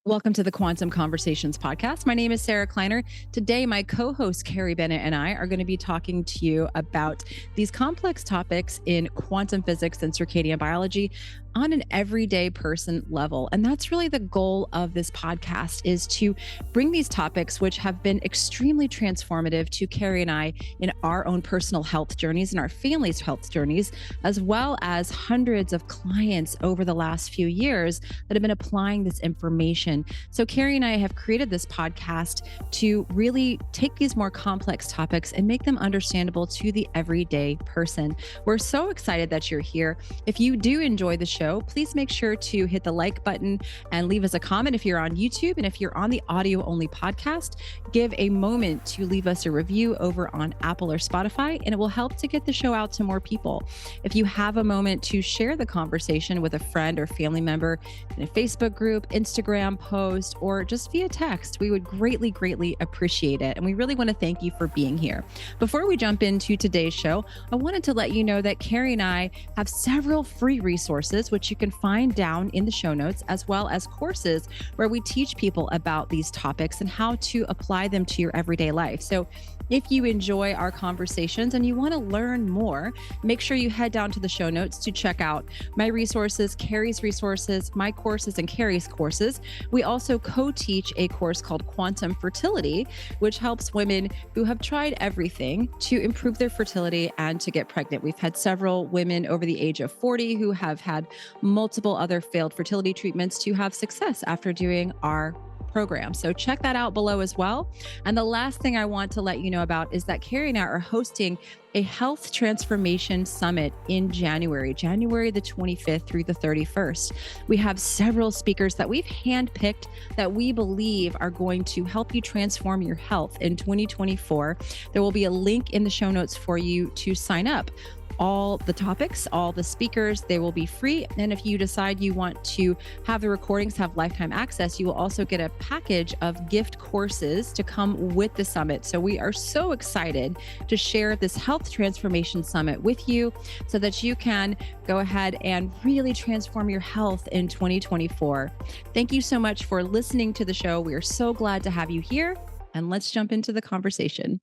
Welcome to the Quantum Conversations podcast. My name is Sarah Kleiner. Today, my co-host Carrie Bennett and I are going to be talking to you about these complex topics in quantum physics and circadian biology on an everyday person level. And that's really the goal of this podcast, is to bring these topics, which have been extremely transformative to Carrie and I in our own personal health journeys and our family's health journeys, as well as hundreds of clients over the last few years that have been applying this information. So Carrie and I have created this podcast to really take these more complex topics and make them understandable to the everyday person. We're so excited that you're here. If you do enjoy the show, please make sure to hit the like button and leave us a comment if you're on YouTube. And if you're on the audio only podcast, give a moment to leave us a review over on Apple or Spotify, and it will help to get the show out to more people. If you have a moment to share the conversation with a friend or family member in a Facebook group, Instagram post, or just via text, we would greatly, greatly appreciate it. And we really want to thank you for being here. Before we jump into today's show, I wanted to let you know that Carrie and I have several free resources, which you can find down in the show notes, as well as courses where we teach people about these topics and how to apply them to your everyday life. So if you enjoy our conversations and you want to learn more, make sure you head down to the show notes to check out my resources, Carrie's resources, my courses, and Carrie's courses. We also co-teach a course called Quantum Fertility, which helps women who have tried everything to improve their fertility and to get pregnant. We've had several women over the age of 40 who have had multiple other failed fertility treatments to have success after doing our program. So check that out below as well. And the last thing I want to let you know about is that Carrie and I are hosting a health transformation summit in January the 25th through the 31st. We have several speakers that we've handpicked that we believe are going to help you transform your health in 2024. There will be a link in the show notes for you to sign up. All the topics, all the speakers, they will be free. And if you decide you want to have the recordings, have lifetime access, you will also get a package of gift courses to come with the summit. So we are so excited to share this health transformation summit with you so that you can go ahead and really transform your health in 2024. Thank you so much for listening to the show. We are so glad to have you here, and let's jump into the conversation.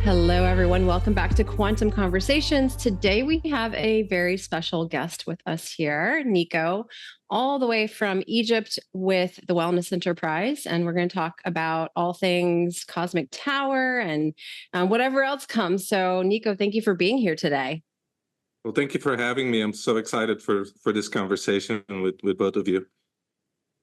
Hello, everyone. Welcome back to Quantum Conversations. Today, we have a very special guest with us here, Nico, all the way from Egypt with the Wellness Enterprise. And we're going to talk about all things Cosmic Tower and whatever else comes. So, Nico, thank you for being here today. Well, thank you for having me. I'm so excited for this conversation with both of you.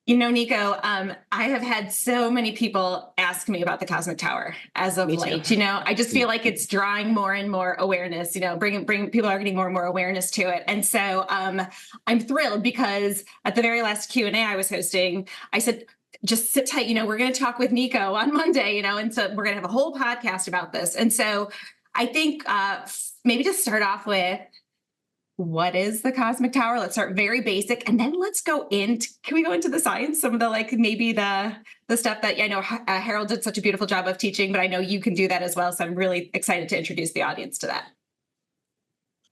You know, Nico, I have had so many people ask me about the Cosmic Tower as of late. You know, I just feel like it's drawing more and more awareness. You know, bring people are getting more and more awareness to it, and so I'm thrilled because at the very last Q&A I was hosting, I said, just sit tight. You know, we're going to talk with Nico on Monday. You know, and so we're going to have a whole podcast about this. And so I think maybe just start off with, what is the Cosmic Tower? Let's start very basic, and then let's go into, can we go into the science? Some of the, like, maybe the stuff that I know Harold did such a beautiful job of teaching, but I know you can do that as well. So I'm really excited to introduce the audience to that.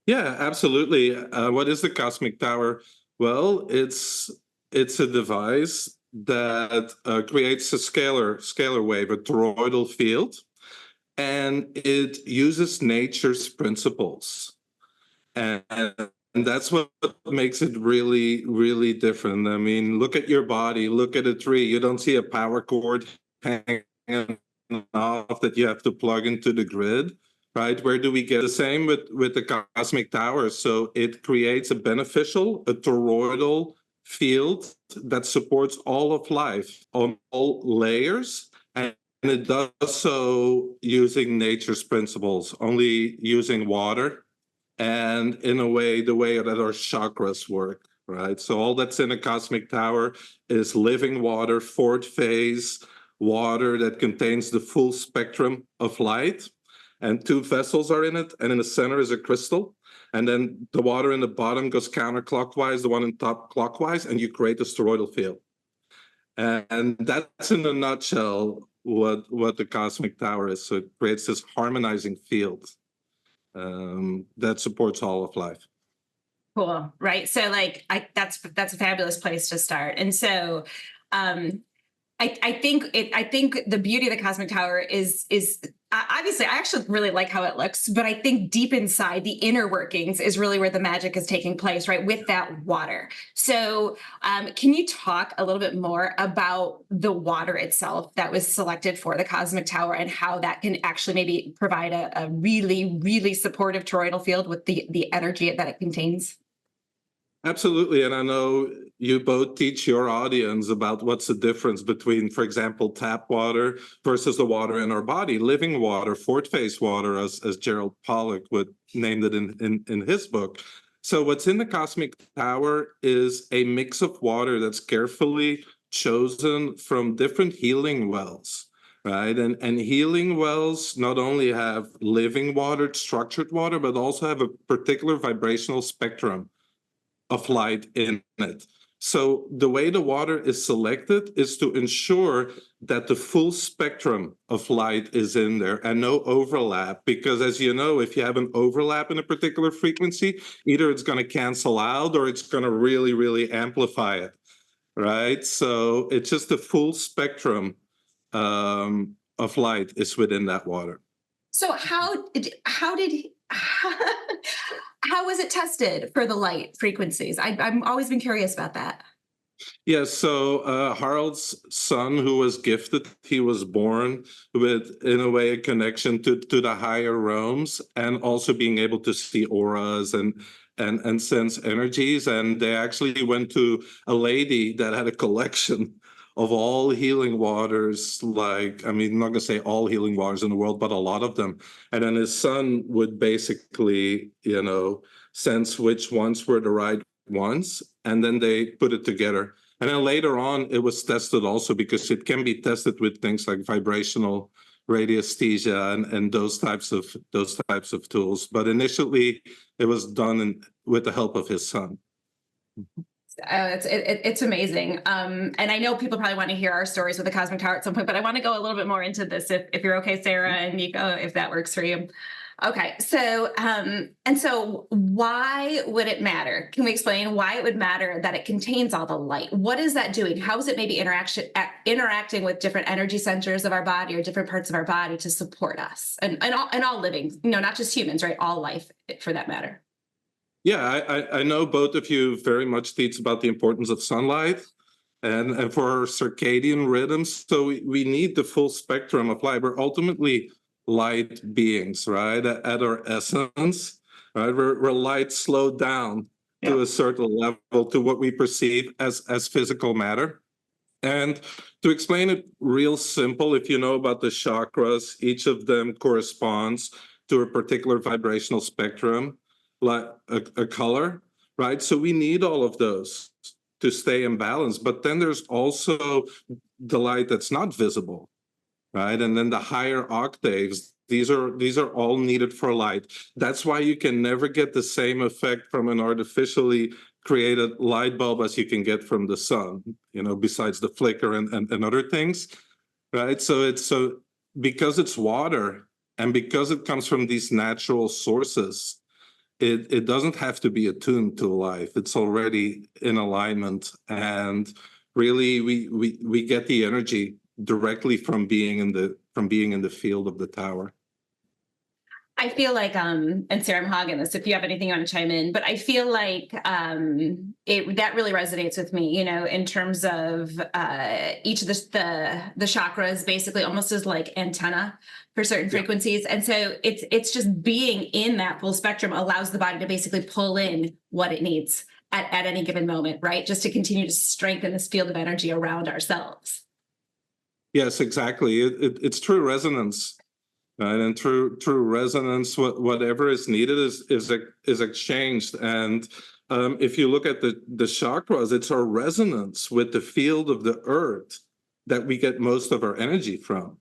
Yeah, absolutely. What is the Cosmic Tower? Well, it's a device that creates a scalar wave, a toroidal field, and it uses nature's principles. And that's what makes it really, really different. I mean, look at your body, look at a tree. You don't see a power cord hanging off that you have to plug into the grid, right? Where do we get the same with the Cosmic Tower? So it creates a toroidal field that supports all of life on all layers. And it does so using nature's principles, only using water. And in a way, the way that our chakras work, right? So all that's in a Cosmic Tower is living water, fourth phase water that contains the full spectrum of light. And two vessels are in it. And in the center is a crystal. And then the water in the bottom goes counterclockwise, the one in top clockwise, and you create this toroidal field. And that's in a nutshell what the Cosmic Tower is. So it creates this harmonizing field. that supports all of life. Cool. Right. So like that's a fabulous place to start. And so I think the beauty of the Cosmic Tower is obviously I actually really like how it looks, but I think deep inside the inner workings is really where the magic is taking place, right? With that water. So can you talk a little bit more about the water itself that was selected for the Cosmic Tower and how that can actually maybe provide a really, really supportive toroidal field with the energy that it contains? Absolutely. And I know you both teach your audience about what's the difference between, for example, tap water versus the water in our body, living water, fourth phase water, as Gerald Pollack would named it in his book. So what's in the Cosmic Tower is a mix of water that's carefully chosen from different healing wells. Right. And healing wells not only have living water, structured water, but also have a particular vibrational spectrum of light in it. So the way the water is selected is to ensure that the full spectrum of light is in there and no overlap, because as you know, if you have an overlap in a particular frequency, either it's going to cancel out or it's going to really, really amplify it, right? So it's just the full spectrum of light is within that water. So how was it tested for the light frequencies? I've always been curious about that. Yeah, so Harald's son, who was gifted, he was born with, in a way, a connection to the higher realms, and also being able to see auras and sense energies. And they actually went to a lady that had a collection of all healing waters, like, I mean, I'm not gonna say all healing waters in the world, but a lot of them. And then his son would basically, sense which ones were the right ones, and then they put it together. And then later on, it was tested also, because it can be tested with things like vibrational radiesthesia and those types of tools. But initially, it was done with the help of his son. It's amazing. And I know people probably want to hear our stories with the Cosmic Tower at some point, but I want to go a little bit more into this if you're okay, Sarah and Nico, if that works for you. Okay, so so why would it matter? Can we explain why it would matter that it contains all the light? What is that doing? How is it maybe interacting with different energy centers of our body or different parts of our body to support us and all living, not just humans, right? All life, for that matter. Yeah, I know both of you very much teach about the importance of sunlight and for our circadian rhythms. So we need the full spectrum of light. We're ultimately light beings, right? At our essence, right? We're light slowed down to a certain level to what we perceive as physical matter. And to explain it real simple, if you know about the chakras, each of them corresponds to a particular vibrational spectrum, like a color, right? So we need all of those to stay in balance. But then there's also the light that's not visible, right? And then the higher octaves, these are all needed for light. That's why you can never get the same effect from an artificially created light bulb as you can get from the sun, besides the flicker and other things, right? So because it's water and because it comes from these natural sources, it doesn't have to be attuned to life. It's already in alignment, and really we get the energy directly from being in the field of the tower. I feel like, and Sarah, I'm hogging this if you have anything you want to chime in, but I feel like that really resonates with me, in terms of each of the chakras basically almost as like antenna for certain frequencies. And so it's just being in that full spectrum allows the body to basically pull in what it needs at any given moment, right? Just to continue to strengthen this field of energy around ourselves. Yes, exactly. It's true resonance. Right? And through resonance, whatever is needed is exchanged. And if you look at the chakras, it's our resonance with the field of the earth that we get most of our energy from.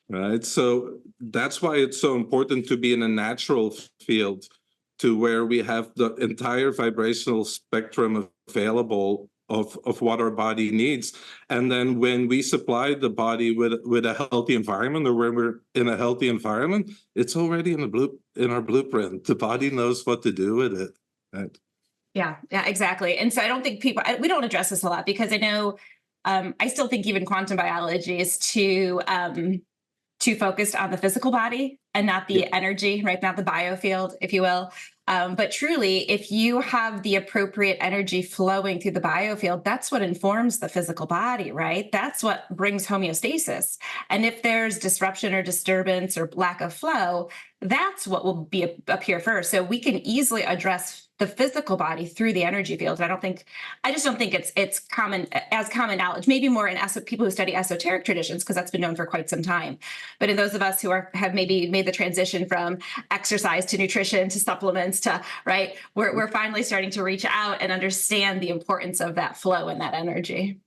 Right? So that's why it's so important to be in a natural field, to where we have the entire vibrational spectrum available of what our body needs. And then when we supply the body with a healthy environment, or when we're in a healthy environment, it's already in our blueprint. The body knows what to do with it. Right? Yeah, exactly. And so I don't think we don't address this a lot, because I know I still think even quantum biology is too focused on the physical body and not the energy, right? Not the biofield, if you will. But truly, if you have the appropriate energy flowing through the biofield, that's what informs the physical body, right? That's what brings homeostasis. And if there's disruption or disturbance or lack of flow, that's what will appear first. So we can easily address the physical body through the energy field. I just don't think it's common knowledge, maybe more in people who study esoteric traditions, because that's been known for quite some time. But in those of us who have maybe made the transition from exercise to nutrition to supplements to, right, we're finally starting to reach out and understand the importance of that flow and that energy.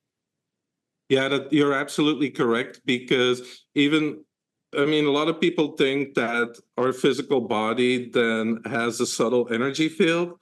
Yeah, you're absolutely correct, because a lot of people think that our physical body then has a subtle energy field,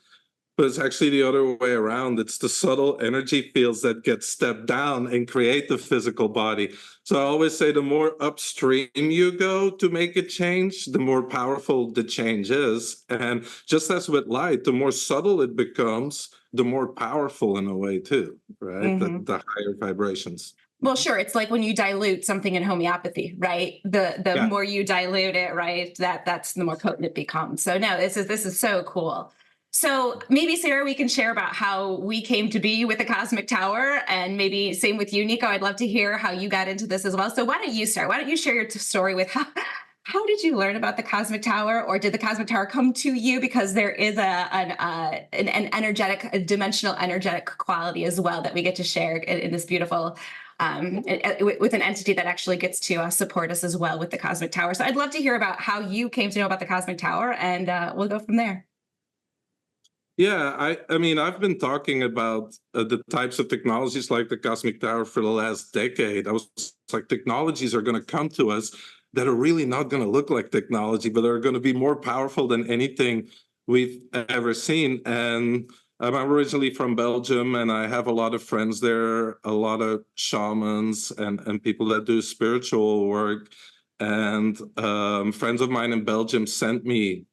but it's actually the other way around. It's the subtle energy fields that get stepped down and create the physical body. So I always say the more upstream you go to make a change, the more powerful the change is. And just as with light, the more subtle it becomes, the more powerful in a way too, right? Mm-hmm. The higher vibrations. Well, sure. It's like when you dilute something in homeopathy, right? The more you dilute it, right, that's the more potent it becomes. So no, this is so cool. So maybe, Sarah, we can share about how we came to be with the Cosmic Tower, and maybe same with you, Nico. I'd love to hear how you got into this as well. So why don't you start? Why don't you share your story with how did you learn about the Cosmic Tower, or did the Cosmic Tower come to you? Because there is an energetic, a dimensional energetic quality as well that we get to share in this beautiful with an entity that actually gets to support us as well with the Cosmic Tower. So I'd love to hear about how you came to know about the Cosmic Tower, and we'll go from there. Yeah, I've been talking about the types of technologies like the Cosmic Tower for the last decade. I was like, technologies are going to come to us that are really not going to look like technology, but are going to be more powerful than anything we've ever seen. And I'm originally from Belgium, and I have a lot of friends there, a lot of shamans and people that do spiritual work. And friends of mine in Belgium sent me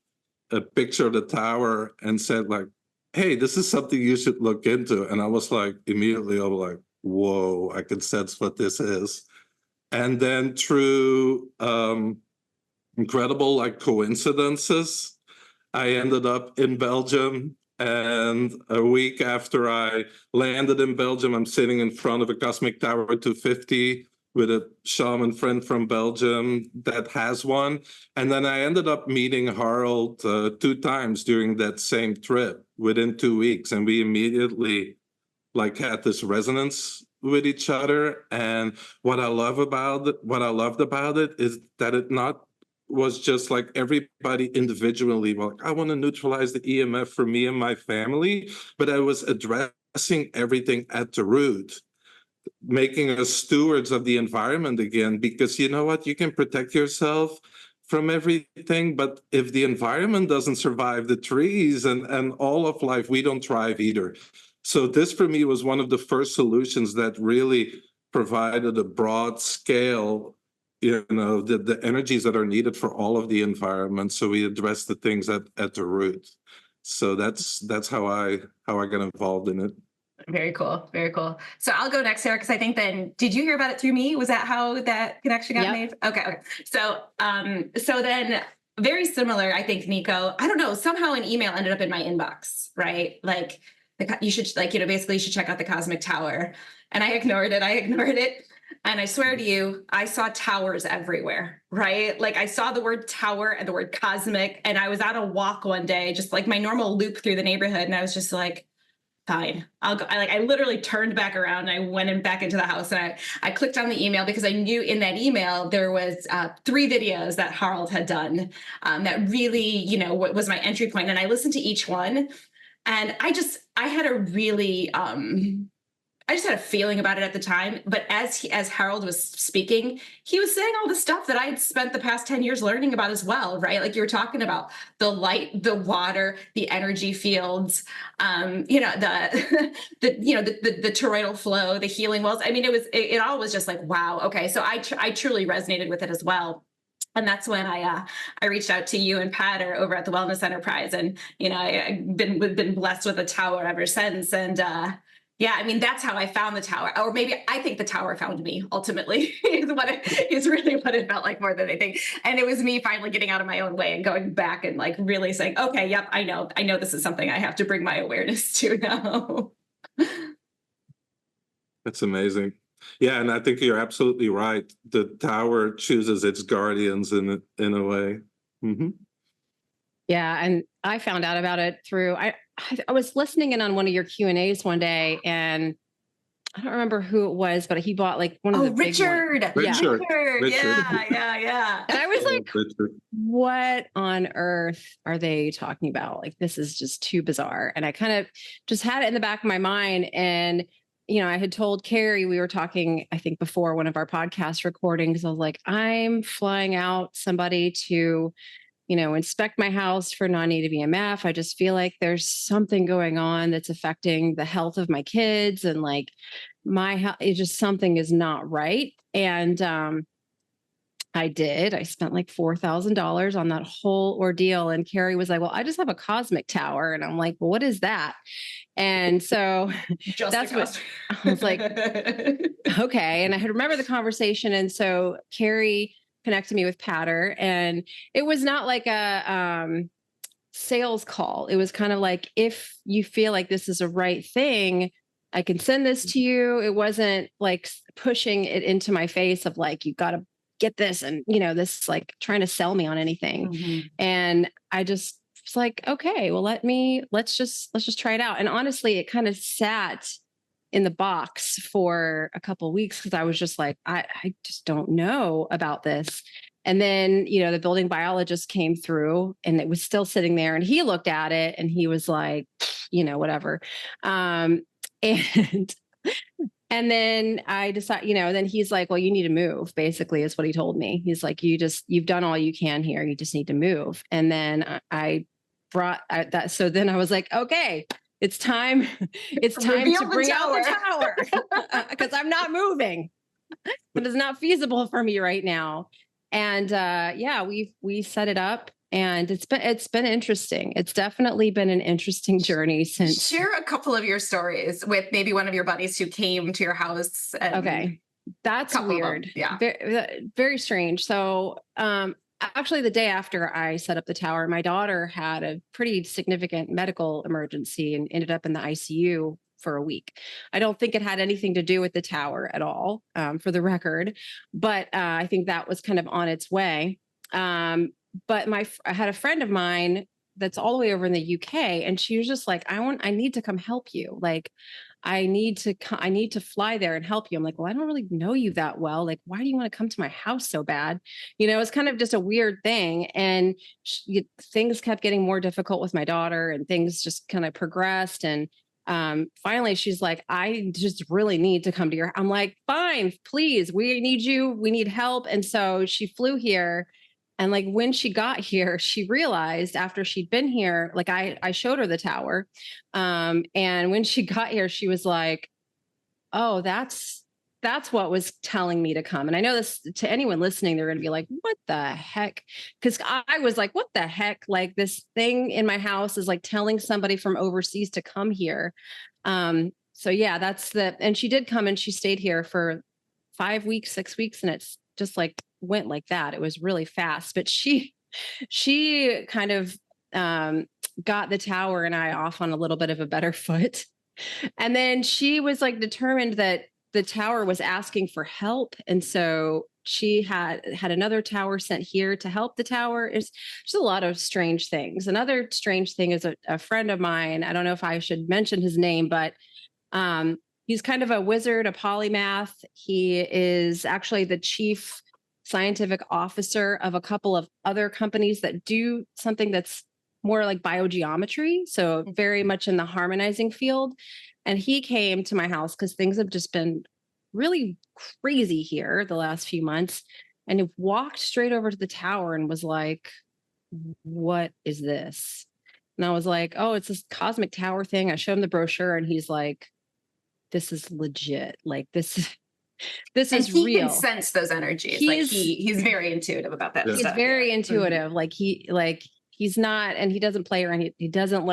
a picture of the tower and said, like, hey, this is something you should look into. And I was like, immediately, I was like, whoa, I can sense what this is. And then through incredible like coincidences, I ended up in Belgium. And a week after I landed in Belgium, I'm sitting in front of a Cosmic Tower 250 with a shaman friend from Belgium that has one. And then I ended up meeting Harold 2 times during that same trip within 2 weeks. And we immediately like had this resonance with each other. And what I loved about it is that it not was just like everybody individually, like, I want to neutralize the EMF for me and my family, but I was addressing everything at the root, making us stewards of the environment again, because you know what, you can protect yourself from everything, but if the environment doesn't survive, the trees and all of life, we don't thrive either. So this for me was one of the first solutions that really provided a broad scale, the energies that are needed for all of the environment. So we address the things at the root. So that's how I got involved in it. Very cool. Very cool. So I'll go next, Sarah, because I think then, did you hear about it through me? Was that how that connection got made? Okay. So then very similar, I think, Nico, I don't know, somehow an email ended up in my inbox, right? Like you should basically you should check out the Cosmic Tower. And I ignored it. And I swear to you, I saw towers everywhere, right? Like I saw the word tower and the word cosmic, and I was on a walk one day, just like my normal loop through the neighborhood. And I was just like, fine, I'll go. I literally turned back around and I went back into the house, and I clicked on the email because I knew in that email there was 3 videos that Harold had done that really, was my entry point. And I listened to each one, and I had a really I just had a feeling about it at the time. But as Harold was speaking, he was saying all the stuff that I had spent the past 10 years learning about as well, right? Like you were talking about the light, the water, the energy fields, the toroidal flow, the healing wells. I mean, it all was just like, wow. Okay. So I truly resonated with it as well. And that's when I reached out to you and Patter over at the Wellness Enterprise, and I've been blessed with a tower ever since. And yeah, I mean, that's how I found the tower, or maybe I think the tower found me. Ultimately, is really what it felt like more than anything. And it was me finally getting out of my own way and going back and like really saying, okay, yep, I know this is something I have to bring my awareness to now. That's amazing. Yeah, and I think you're absolutely right. The tower chooses its guardians in a way. Mm-hmm. Yeah, and I found out about it through I was listening in on one of your Q&As one day, and I don't remember who it was, but he bought like one of the Richard. Big ones. Richard. Yeah. And I was like, Richard. what on earth are they talking about? Like, this is just too bizarre. And I kind of just had it in the back of my mind. And, I had told Carrie, we were talking, I think before one of our podcast recordings, I was like, I'm flying out somebody to, inspect my house for non-native EMF. I just feel like there's something going on that's affecting the health of my kids, and like my health, something is not right. And I spent like $4,000 on that whole ordeal. And Carrie was like, well, I just have a cosmic tower. And I'm like, well, what is that? And so that's what I was like, okay. And I had remember the conversation. And so Carrie connected me with Patter, and it was not like a sales call. It was kind of like, if you feel like this is a right thing, I can send this to you. It wasn't like pushing it into my face of like, you got to get this. And, this like trying to sell me on anything. Mm-hmm. And I just was like, okay, well, let's just try it out. And honestly, it kind of sat in the box for a couple of weeks because I was just like, I just don't know about this. And then, the building biologist came through, and it was still sitting there, and he looked at it and he was like, whatever. And then I decided, then he's like, well, you need to move, basically is what he told me. He's like, you've done all you can here. You just need to move. And then I brought that. So then I was like, okay, it's time. It's time to bring out the tower because I'm not moving. But it's not feasible for me right now. And we set it up, and it's been interesting. It's definitely been an interesting journey since. Share a couple of your stories with maybe one of your buddies who came to your house. Okay, that's weird. Yeah, very, very strange. So, actually, the day after I set up the tower, my daughter had a pretty significant medical emergency and ended up in the ICU for a week. I don't think it had anything to do with the tower at all, for the record, but I think that was kind of on its way. But I had a friend of mine that's all the way over in the UK, and she was just like, I need to come help you. Like, I need to fly there and help you. I'm like, well, I don't really know you that well. Like, why do you want to come to my house so bad? It's kind of just a weird thing. And things kept getting more difficult with my daughter, and things just kind of progressed. And finally she's like, I just really need to come to your, I'm like, fine, please. We need you. We need help. And so she flew here. And like, when she got here, she realized after she'd been here, like I showed her the tower. And when she got here, she was like, oh, that's what was telling me to come. And I know this, to anyone listening, they're going to be like, what the heck? Because I was like, what the heck? Like, this thing in my house is like telling somebody from overseas to come here. So yeah, and she did come, and she stayed here for 5 weeks, 6 weeks. And it's just like went like that. It was really fast, but she kind of got the tower and I off on a little bit of a better foot. And then she was like determined that the tower was asking for help. And so she had another tower sent here to help the tower. It's just a lot of strange things. Another strange thing is a friend of mine. I don't know if I should mention his name, but he's kind of a wizard, a polymath. He is actually the chief scientific officer of a couple of other companies that do something that's more like biogeometry. So very much in the harmonizing field. And he came to my house because things have just been really crazy here the last few months. And he walked straight over to the tower and was like, what is this? And I was like, oh, it's this cosmic tower thing. I showed him the brochure and he's like, this is legit. Like this And is he real. can sense those energies. He's very intuitive about that. He's stuff. very intuitive. He's not, and he doesn't play around. He doesn't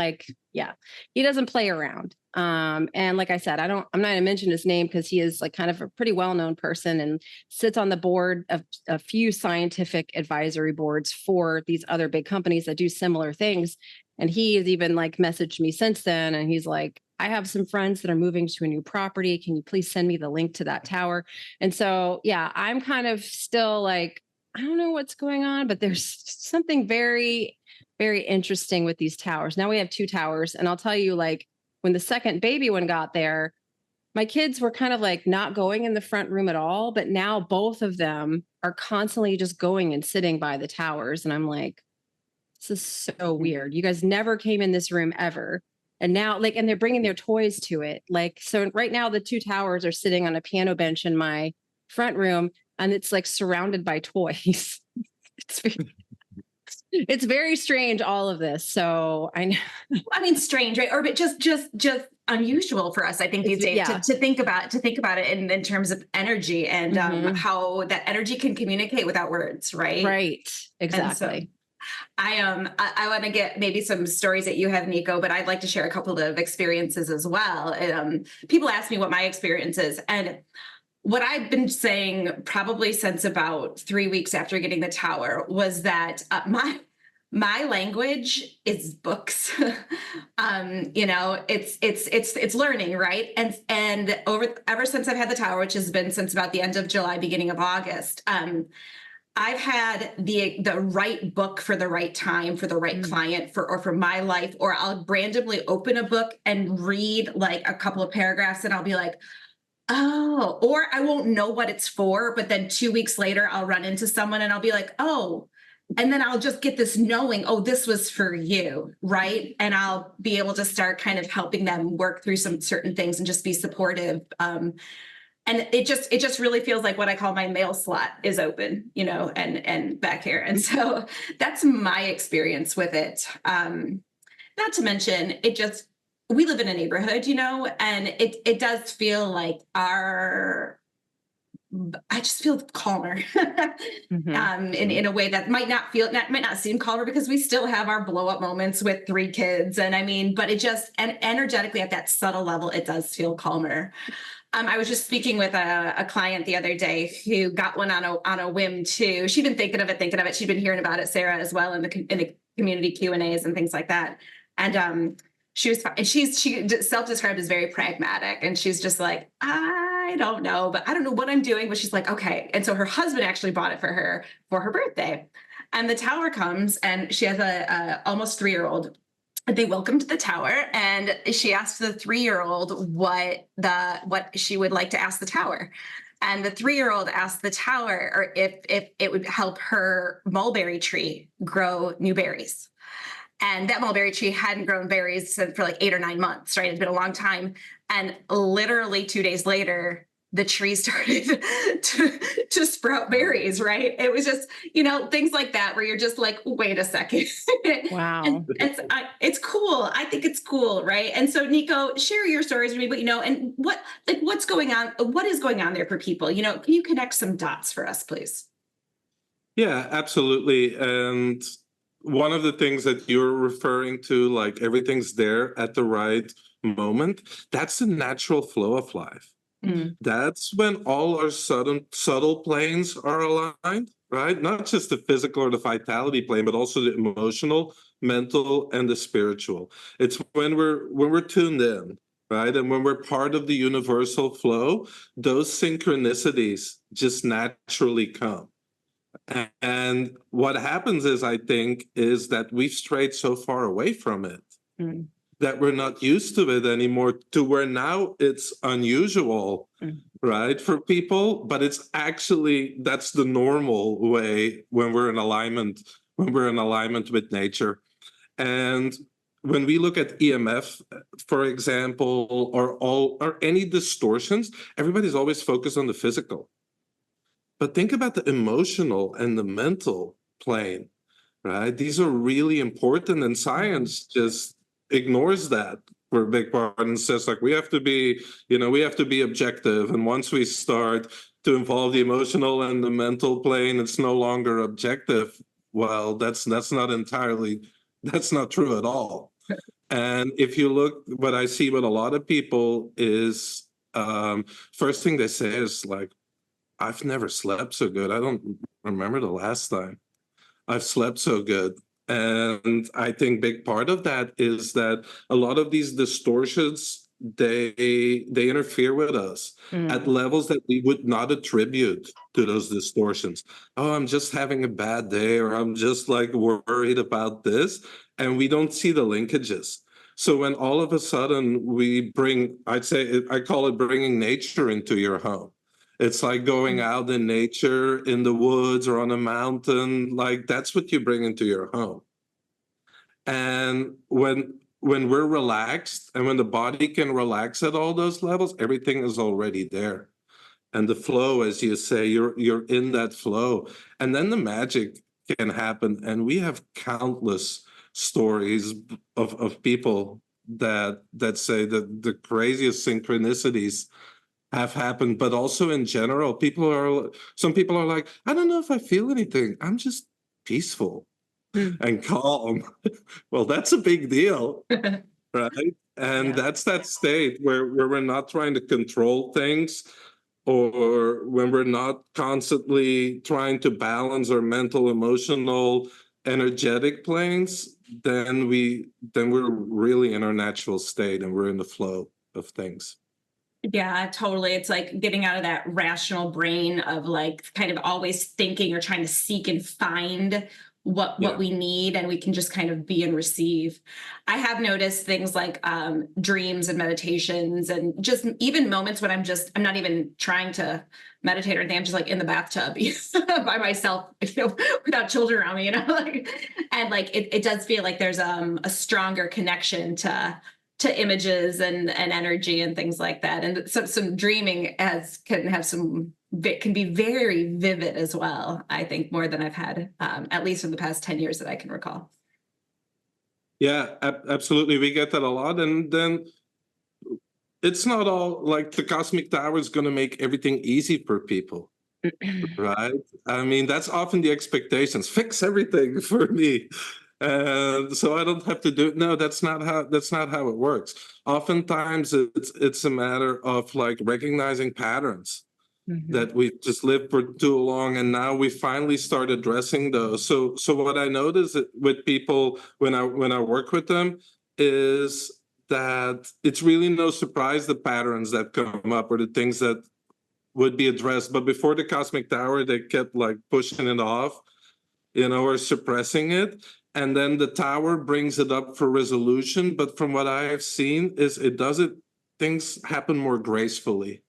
he doesn't play around. And like I said, I'm not going to mention his name because he is like kind of a pretty well-known person and sits on the board of a few scientific advisory boards for these other big companies that do similar things. And he has even like messaged me since then. And he's like, I have some friends that are moving to a new property. Can you please send me the link to that tower? And so, yeah, I'm kind of still like, I don't know what's going on, but there's something very, very interesting with these towers. Now we have 2 towers. And I'll tell you, like, when the second baby one got there, my kids were kind of like not going in the front room at all. But now both of them are constantly just going and sitting by the towers. And I'm like, this is so weird. You guys never came in this room ever. And now, like, and they're bringing their toys to it. Like, so right now the 2 towers are sitting on a piano bench in my front room and it's like surrounded by toys. It's very strange, all of this. So I know. I mean, strange, right? Or but just unusual for us, I think, these days to think about it in terms of energy and how that energy can communicate without words, right? Right. Exactly. I want to get maybe some stories that you have, Nico, but I'd like to share a couple of experiences as well. People ask me what my experience is, and what I've been saying probably since about 3 weeks after getting the tower was that my language is books. It's learning, right? And ever since I've had the tower, which has been since about the end of July, beginning of August, I've had the right book for the right time, for the right client, for my life, or I'll randomly open a book and read like a couple of paragraphs and I'll be like, oh, or I won't know what it's for, but then 2 weeks later I'll run into someone and I'll be like, oh, and then I'll just get this knowing, oh, this was for you, right? And I'll be able to start kind of helping them work through some certain things and just be supportive. And it just really feels like what I call my mail slot is open, and back here. And so that's my experience with it. Not to mention, we live in a neighborhood, and it does feel like I just feel calmer in a way that might not seem calmer because we still have our blow up moments with 3 kids. And but it just, and energetically at that subtle level, it does feel calmer. I was just speaking with a client the other day who got one on a whim too. She'd been thinking of it. She'd been hearing about it, Sarah, as well in the community Q&As and things like that. And she self-described as very pragmatic, and she's just like, I don't know what I'm doing, but she's like, okay. And so her husband actually bought it for her birthday, and the tower comes, and she has a almost 3-year-old. They welcomed the tower, and she asked the 3-year-old what she would like to ask the tower. And the 3-year-old asked the tower or if it would help her mulberry tree grow new berries. And that mulberry tree hadn't grown berries for like 8 or 9 months, right? It's been a long time. And literally 2 days later, the tree started to sprout berries, right? It was just, things like that where you're just like, wait a second. Wow. And it's cool. I think it's cool, right? And so, Nico, share your stories with me, but, and what's going on? What is going on there for people? Can you connect some dots for us, please? Yeah, absolutely. And one of the things that you're referring to, like everything's there at the right moment, that's the natural flow of life. That's when all our subtle planes are aligned, right? Not just the physical or the vitality plane, but also the emotional, mental, and the spiritual. It's when we're tuned in, right? And when we're part of the universal flow, those synchronicities just naturally come. And what happens is, I think, is that we've strayed so far away from it that we're not used to it anymore, to where now it's unusual, right, for people. But it's actually, that's the normal way when we're in alignment with nature. And when we look at EMF, for example, or any distortions, everybody's always focused on the physical. But think about the emotional and the mental plane, right? These are really important, and science just ignores that for a big part and says, like, we have to be objective. And once we start to involve the emotional and the mental plane, it's no longer objective. Well, that's not true at all. And if you look, what I see with a lot of people is, first thing they say is like, I've never slept so good. I don't remember the last time I've slept so good. And I think big part of that is that a lot of these distortions, they interfere with us at levels that we would not attribute to those distortions. Oh, I'm just having a bad day, or I'm just like worried about this. And we don't see the linkages. So when all of a sudden we bring, I call it bringing nature into your home. It's like going out in nature, in the woods or on a mountain, like that's what you bring into your home. And when we're relaxed and when the body can relax at all those levels, everything is already there. And the flow, as you say, you're in that flow. And then the magic can happen. And we have countless stories of people that say that the craziest synchronicities have happened, but also in general, some people are like, I don't know if I feel anything. I'm just peaceful and calm. Well, that's a big deal, right? And that's that state where we're not trying to control things, or when we're not constantly trying to balance our mental, emotional, energetic planes, then we're really in our natural state and we're in the flow of things. Yeah, totally. It's like getting out of that rational brain of like kind of always thinking or trying to seek and find what we need, and we can just kind of be and receive. I have noticed things like dreams and meditations, and just even moments when I'm not even trying to meditate or anything. I'm just like in the bathtub by myself, without children around me, and like it does feel like there's a stronger connection to images and energy and things like that. And some dreaming can be very vivid as well, I think, more than I've had, at least in the past 10 years that I can recall. Yeah, absolutely. We get that a lot. And then it's not all like the cosmic tower is going to make everything easy for people, right? I mean, that's often the expectations. Fix everything for me. So I don't have to do it. No, that's not how it works. Oftentimes it's a matter of like recognizing patterns that we've just lived for too long, and now we finally start addressing those. So what I notice with people when I work with them is that it's really no surprise the patterns that come up or the things that would be addressed. But before the cosmic tower, they kept like pushing it off, or suppressing it. And then the tower brings it up for resolution. But from what I have seen is things happen more gracefully.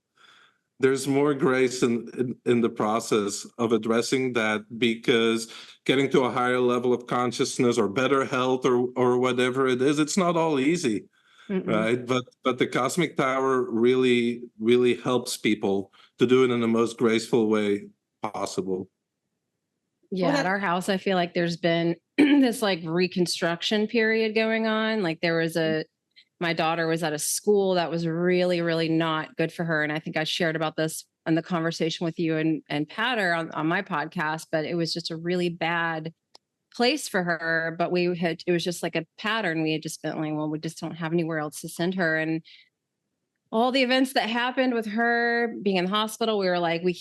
There's more grace in the process of addressing that, because getting to a higher level of consciousness or better health or whatever it is, it's not all easy, right? But the cosmic tower really, really helps people to do it in the most graceful way possible. Yeah, at our house, I feel like there's been this like reconstruction period going on. Like my daughter was at a school that was really, really not good for her. And I think I shared about this in the conversation with you and Patter on my podcast, but it was just a really bad place for her. But it was just like a pattern. We had just been like, well, we just don't have anywhere else to send her. And all the events that happened with her being in the hospital, we were like, we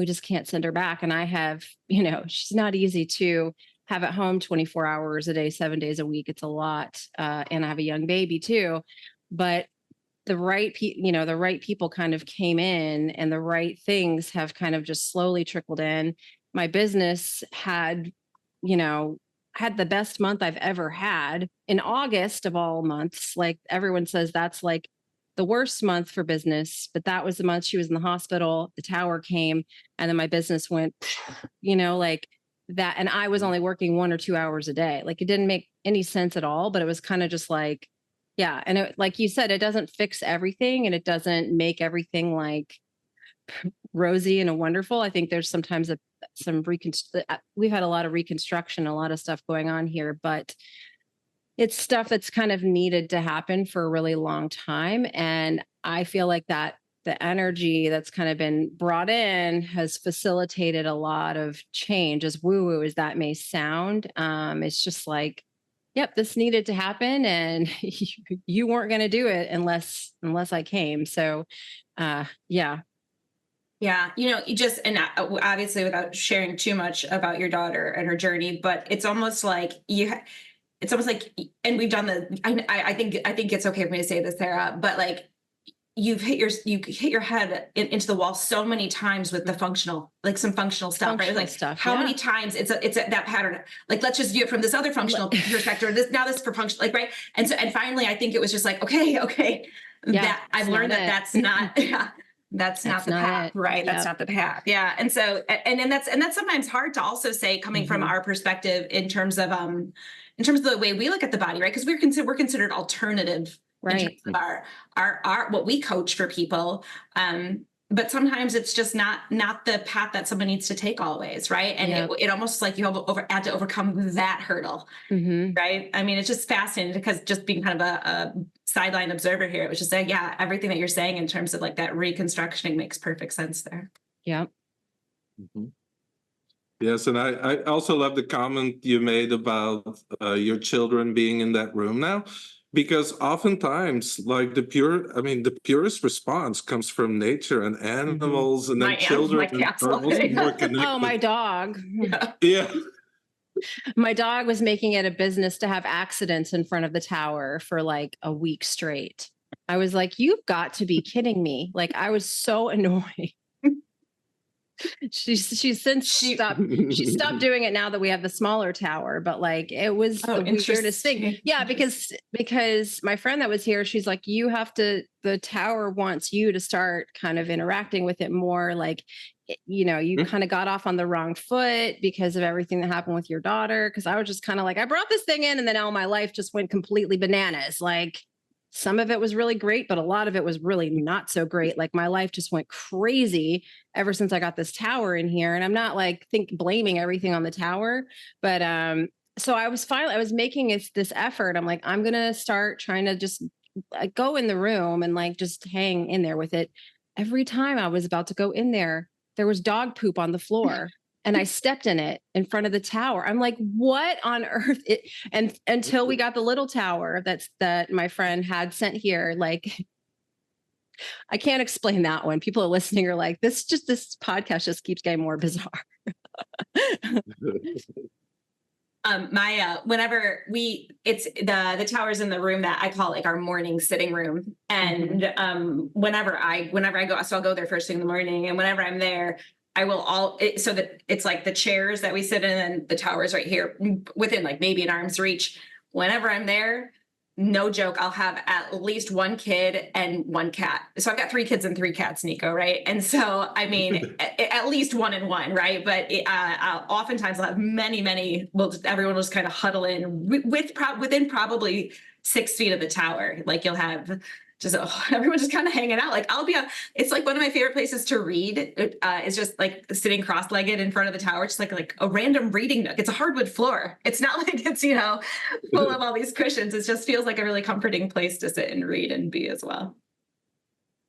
just can't send her back. And I have, she's not easy to have at home 24 hours a day, 7 days a week. It's a lot. And I have a young baby too, but the right people kind of came in, and the right things have kind of just slowly trickled in. My business had the best month I've ever had in August of all months. Like everyone says, that's like the worst month for business, but that was the month she was in the hospital. The tower came, and then my business went, like that, and I was only working 1 or 2 hours a day. Like it didn't make any sense at all, but it was kind of just like, yeah. And it, like you said, it doesn't fix everything and it doesn't make everything like rosy and wonderful. I think there's sometimes we've had a lot of reconstruction, a lot of stuff going on here, but it's stuff that's kind of needed to happen for a really long time. And I feel like that the energy that's kind of been brought in has facilitated a lot of change, as woo-woo as that may sound. It's just like, yep, this needed to happen, and you weren't going to do it unless I came. So, yeah. Yeah, you just, and obviously without sharing too much about your daughter and her journey, but it's almost like it's almost like, and we've done I think it's okay for me to say this, Sarah, but like you hit your head into the wall so many times with the functional stuff, right? Like how many times it's that pattern, like, let's just view it from this other functional perspective, this for function, like, right. And finally, I think it was just like, okay, that I've learned that's not, that's not the path, right? That's not the path. Yeah. And so, and that's sometimes hard to also say coming from our perspective in terms of the way we look at the body, right? Because we're considered alternative, right, in terms of our what we coach for people. But sometimes it's just not the path that someone needs to take always, right? And it almost like you had to overcome that hurdle, right? I mean, it's just fascinating because just being kind of a sideline observer here, it was just like, yeah, everything that you're saying in terms of like that reconstructioning makes perfect sense there. Yeah. Yes, and I also love the comment you made about your children being in that room now, because oftentimes, like the purest response comes from nature and animals, and then children are also more connected. Oh, my dog. Yeah. My dog was making it a business to have accidents in front of the tower for like a week straight. I was like, you've got to be kidding me. Like, I was so annoyed. She's since stopped doing it now that we have the smaller tower, but like it was the weirdest thing. Yeah, because my friend that was here, she's like, the tower wants you to start kind of interacting with it more. Like, you kind of got off on the wrong foot because of everything that happened with your daughter. Cause I was just kind of like, I brought this thing in and then all my life just went completely bananas. Like, some of it was really great, but a lot of it was really not so great. Like my life just went crazy ever since I got this tower in here. And I'm not like blaming everything on the tower, but so I was making this effort. I'm like, I'm going to start trying to just go in the room and like just hang in there with it. Every time I was about to go in there was dog poop on the floor. And I stepped in it in front of the tower. I'm like, what on earth? And until we got the little tower that my friend had sent here, like, I can't explain that one. People are listening are like, this podcast just keeps getting more bizarre. Whenever it's the tower's in the room that I call like our morning sitting room. And whenever I go, so I'll go there first thing in the morning. And whenever I'm there, I will so that it's like the chairs that we sit in and the tower's right here within like maybe an arm's reach. Whenever I'm there, no joke, I'll have at least one kid and one cat. So I've got 3 kids and 3 cats, Nico, right? And so, I mean, at least 1 and 1, right? But oftentimes I'll have many, everyone will just kind of huddle in within probably 6 feet of the tower. Like you'll have everyone just kind of hanging out. Like it's like one of my favorite places to read. Is just like sitting cross-legged in front of the tower, just like a random reading nook. It's a hardwood floor. It's not like it's, full of all these cushions. It just feels like a really comforting place to sit and read and be as well.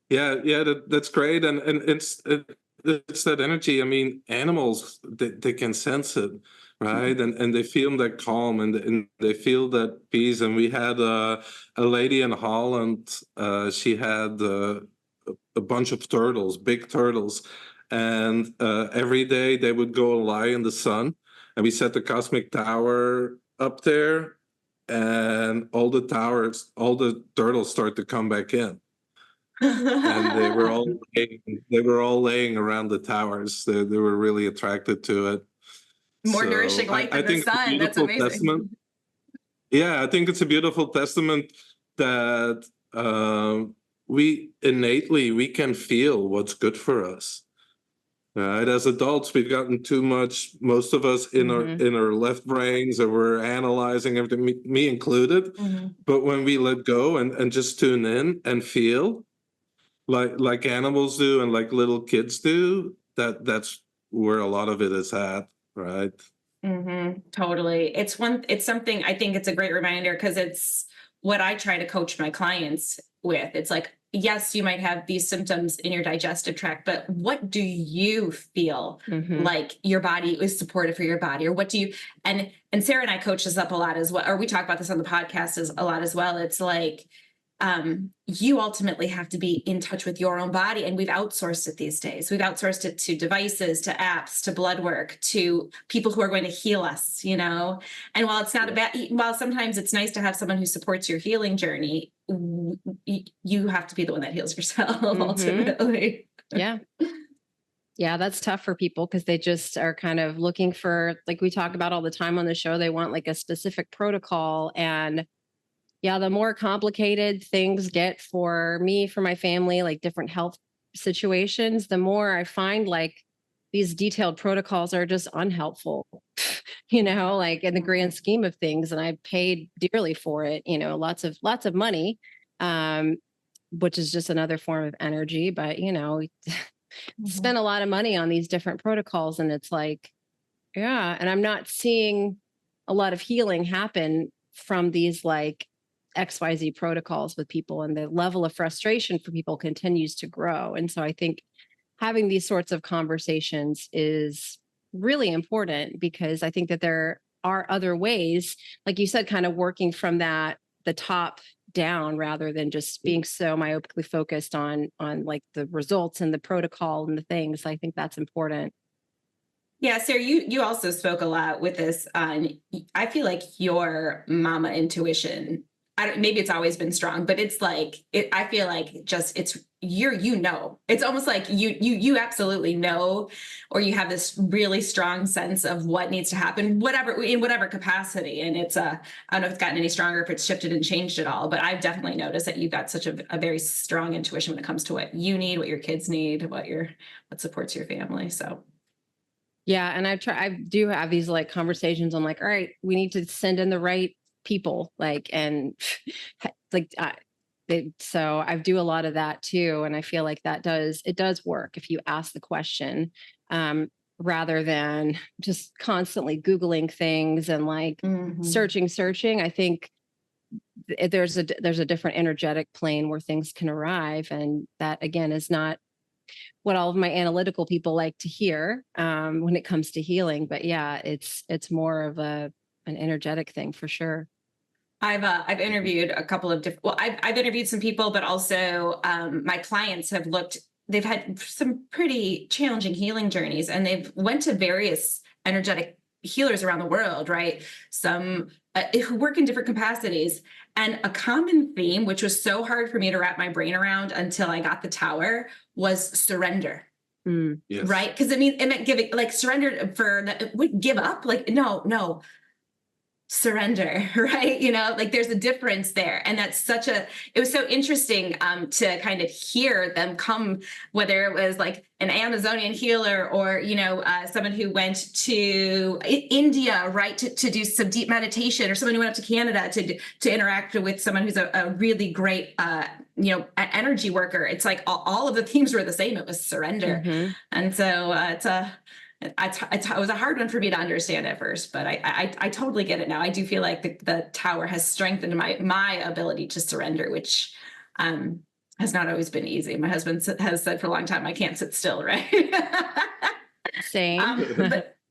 Yeah, that's great. And it's that energy. I mean, animals, they can sense it. Right. And they feel that calm and they feel that peace. And we had a lady in Holland. She had a bunch of turtles, big turtles. And every day they would go and lie in the sun. And we set the cosmic tower up there. And all the turtles start to come back in. And they were all laying around the towers. They were really attracted to it. More nourishing light than the sun. That's amazing. Testament. Yeah, I think it's a beautiful testament that we can feel what's good for us. Right? As adults, we've gotten too much, most of us in our left brains, and we're analyzing everything, me included. But when we let go and just tune in and feel like animals do and like little kids do, that's where a lot of it is at, right? Totally. It's something, I think it's a great reminder, because it's what I try to coach my clients with. It's like, yes, you might have these symptoms in your digestive tract, but what do you feel like your body is supportive for your body? Or what do you, and Sarah and I coach this up a lot as well, or we talk about this on the podcast a lot as well. It's like, you ultimately have to be in touch with your own body. And we've outsourced it these days. We've outsourced it to devices, to apps, to blood work, to people who are going to heal us, you know? And while it's not while sometimes it's nice to have someone who supports your healing journey, you have to be the one that heals yourself ultimately. Yeah. Yeah, that's tough for people because they just are kind of looking for, like we talk about all the time on the show, they want like a specific protocol. And yeah, the more complicated things get for me, for my family, like different health situations, the more I find like these detailed protocols are just unhelpful, like in the grand scheme of things. And I paid dearly for it, lots of money, which is just another form of energy. But, spend a lot of money on these different protocols. And it's like, yeah. And I'm not seeing a lot of healing happen from these like XYZ protocols with people, and the level of frustration for people continues to grow. And so I think having these sorts of conversations is really important, because I think that there are other ways, like you said, kind of working from the top down, rather than just being so myopically focused on like the results and the protocol and the things. I think that's important. Yeah, Sarah, you also spoke a lot with this. I feel like your mama intuition, maybe it's always been strong, but it's like, I feel like just it's it's almost like you absolutely know, or you have this really strong sense of what needs to happen, in whatever capacity. And it's I don't know if it's gotten any stronger, if it's shifted and changed at all, but I've definitely noticed that you've got such a very strong intuition when it comes to what you need, what your kids need, what supports your family. So. Yeah. And I do have these like conversations. I'm like, all right, we need to send in the right people, so I do a lot of that too. And I feel like it does work if you ask the question, rather than just constantly Googling things and like searching. I think there's a different energetic plane where things can arrive. And that again is not what all of my analytical people like to hear, when it comes to healing. But yeah, it's more of an energetic thing for sure. I've interviewed a couple of different, I've interviewed some people, but also my clients they've had some pretty challenging healing journeys, and they've went to various energetic healers around the world, right? Some who work in different capacities. And a common theme, which was so hard for me to wrap my brain around until I got the tower, was surrender. Yes. Right? Because it meant giving, like surrender give up. Like, no, surrender, right? Like there's a difference there. And that's it was so interesting to kind of hear them come, whether it was like an Amazonian healer or, someone who went to India, right, to do some deep meditation, or someone who went up to Canada to interact with someone who's a really great, energy worker. It's like all of the themes were the same. It was surrender. And so it was a hard one for me to understand at first, but I totally get it now. I do feel like the tower has strengthened my ability to surrender, which has not always been easy. My husband has said for a long time, I can't sit still, right? Same.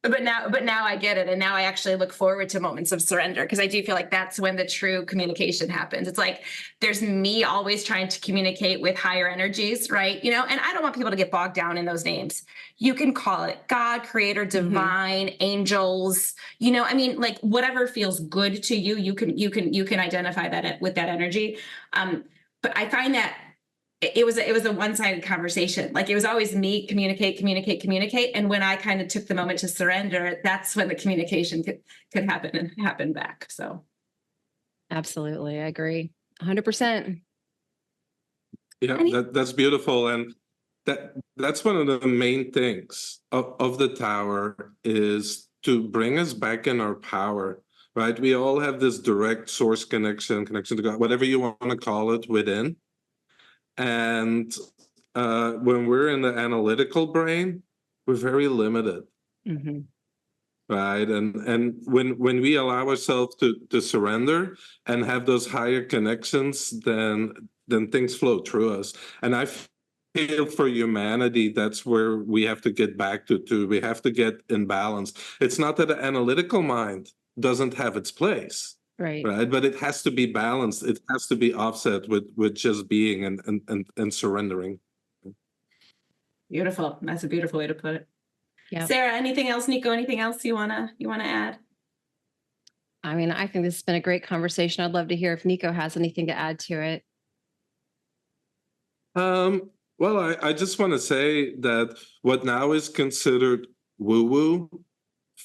But now I get it. And now I actually look forward to moments of surrender, because I do feel like that's when the true communication happens. It's like there's me always trying to communicate with higher energies, right? And I don't want people to get bogged down in those names. You can call it God, creator, divine, angels, like whatever feels good to you, you can identify that with that energy. But I find that it was a one-sided conversation. Like it was always me communicate. And when I kind of took the moment to surrender, that's when the communication could happen and happen back. So. Absolutely. I agree. 100%. Yeah, that's beautiful. And that's one of the main things of the tower, is to bring us back in our power, right? We all have this direct source connection to God, whatever you want to call it, within. And when we're in the analytical brain, we're very limited. Mm-hmm. Right. And when we allow ourselves to surrender and have those higher connections, then things flow through us. And I feel for humanity, that's where we have to get back to. We have to get in balance. It's not that the analytical mind doesn't have its place. Right. Right. But it has to be balanced. It has to be offset with just being and surrendering. Beautiful. That's a beautiful way to put it. Yeah. Sarah, anything else? Nico, anything else you wanna add? I mean, I think this has been a great conversation. I'd love to hear if Nico has anything to add to it. Well, I just want to say that what now is considered woo-woo,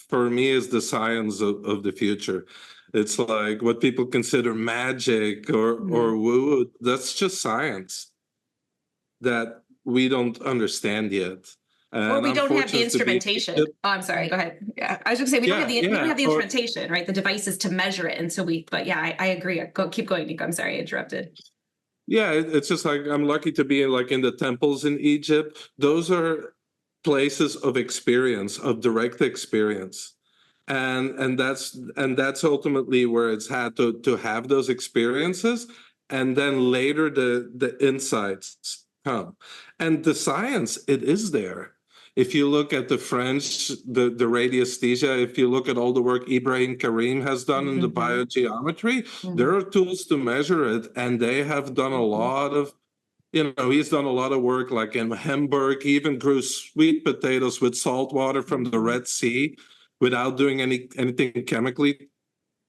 for me, is the science of the future. It's like what people consider magic or woo-woo. That's just science that we don't understand yet. Or we don't have the instrumentation. Oh, I'm sorry. Go ahead. Yeah, I was going to say we don't have the instrumentation, right? The devices to measure it, and so But yeah, I agree. Keep going, Nico. I'm sorry, I interrupted. Yeah, it's just like I'm lucky to be in the temples in Egypt. Those are places of experience, of direct experience, and that's ultimately where it's had to have those experiences, and then later the insights come, and the science, it is there. If you look at the French, the radiesthesia, if you look at all the work Ibrahim Karim has done in the biogeometry, there are tools to measure it, and they have done a lot of, he's done a lot of work, like in Hamburg. He even grew sweet potatoes with salt water from the Red Sea without doing anything chemically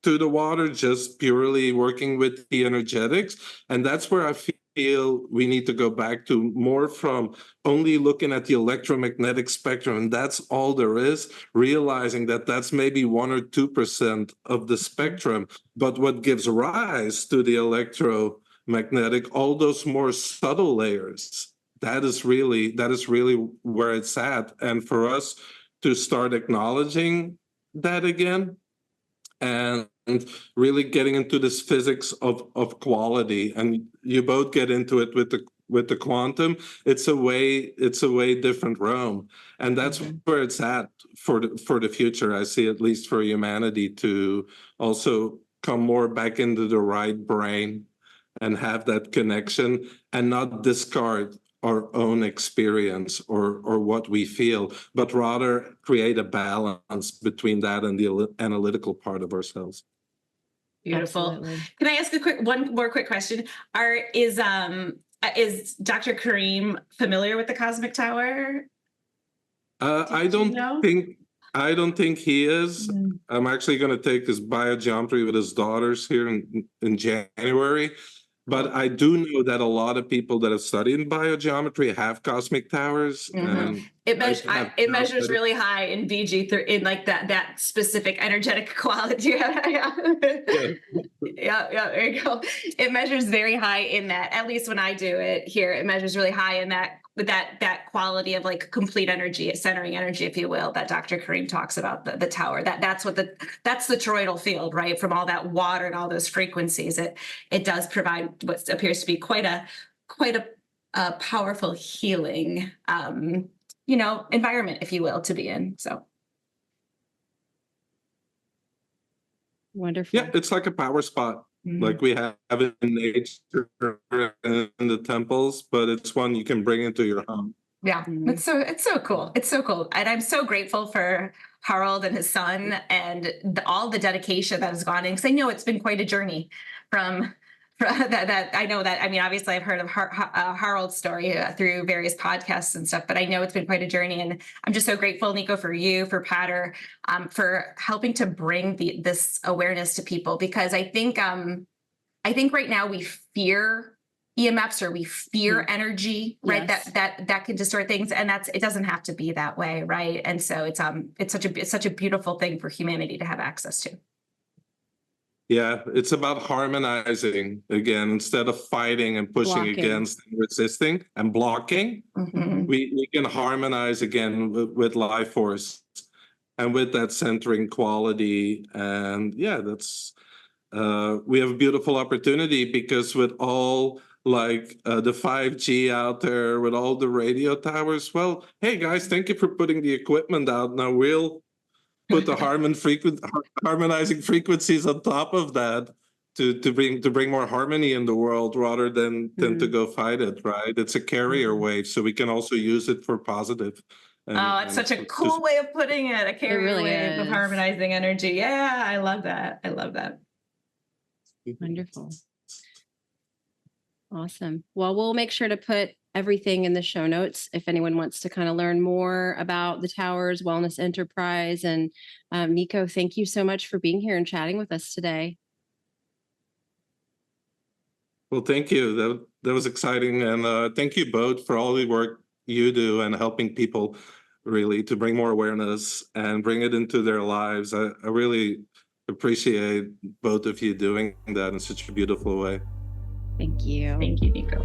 to the water, just purely working with the energetics. And that's where I feel we need to go back to more, from only looking at the electromagnetic spectrum, and that's all there is, realizing that that's maybe 1 or 2% of the spectrum. But what gives rise to the electromagnetic, all those more subtle layers, that is really where it's at. And for us to start acknowledging that again, and really getting into this physics of quality, and you both get into it with the quantum, it's a way different realm, and that's where it's at for the future. I see, at least for humanity, to also come more back into the right brain and have that connection, and not discard our own experience or what we feel, but rather create a balance between that and the analytical part of ourselves. Beautiful. Absolutely. Can I ask one more quick question? Is Dr. Karim familiar with the cosmic tower? I don't think he is. I'm actually going to take his biogeometry with his daughters here in January. But I do know that a lot of people that have studied biogeometry have cosmic towers. And it measures really high in BG, in like that specific energetic quality. Yeah, there you go. It measures very high in that. At least when I do it here, it measures really high in that, with that quality of like complete energy, centering energy, if you will, that Dr. Karim talks about, the tower. That's the toroidal field, right? From all that water and all those frequencies, it does provide what appears to be quite a powerful healing, environment, if you will, to be in. So wonderful. Yeah, it's like a power spot. Like we have it in nature, in the temples, but it's one you can bring into your home. Yeah, it's so cool. It's so cool. And I'm so grateful for Harold and his son and all the dedication that has gone in, because I know it's been quite a journey from that. I know that, I mean, obviously I've heard of Harold's story through various podcasts and stuff, but I know it's been quite a journey. And I'm just so grateful, Nico, for you, for Patter, for helping to bring this awareness to people, because I think right now we fear EMFs, or we fear energy, right? Yes. That can distort things, and it doesn't have to be that way, right? And so it's such a beautiful thing for humanity to have access to. Yeah, it's about harmonizing again instead of fighting and pushing Blocking. against and resisting and blocking. Mhm. We can harmonize again with life force and with that centering quality. And yeah, that's we have a beautiful opportunity because with all like the 5G out there, with all the radio towers, well, hey guys, thank you for putting the equipment out. Now we'll put the harmonizing frequencies on top of that to bring more harmony in the world rather than to go fight it, right? It's a carrier wave, so we can also use it for positive. Oh, it's such a cool way of putting it. A carrier really wave of is. harmonizing energy. Yeah, I love that. I love that. Wonderful. Awesome. Well, we'll make sure to put everything in the show notes if anyone wants to kind of learn more about the Towers Wellness Enterprise. And Nico, thank you so much for being here and chatting with us today. Well, thank you. That was exciting, and thank you both for all the work you do and helping people really to bring more awareness and bring it into their lives. I really appreciate both of you doing that in such a beautiful way. Thank you. Thank you, Nico.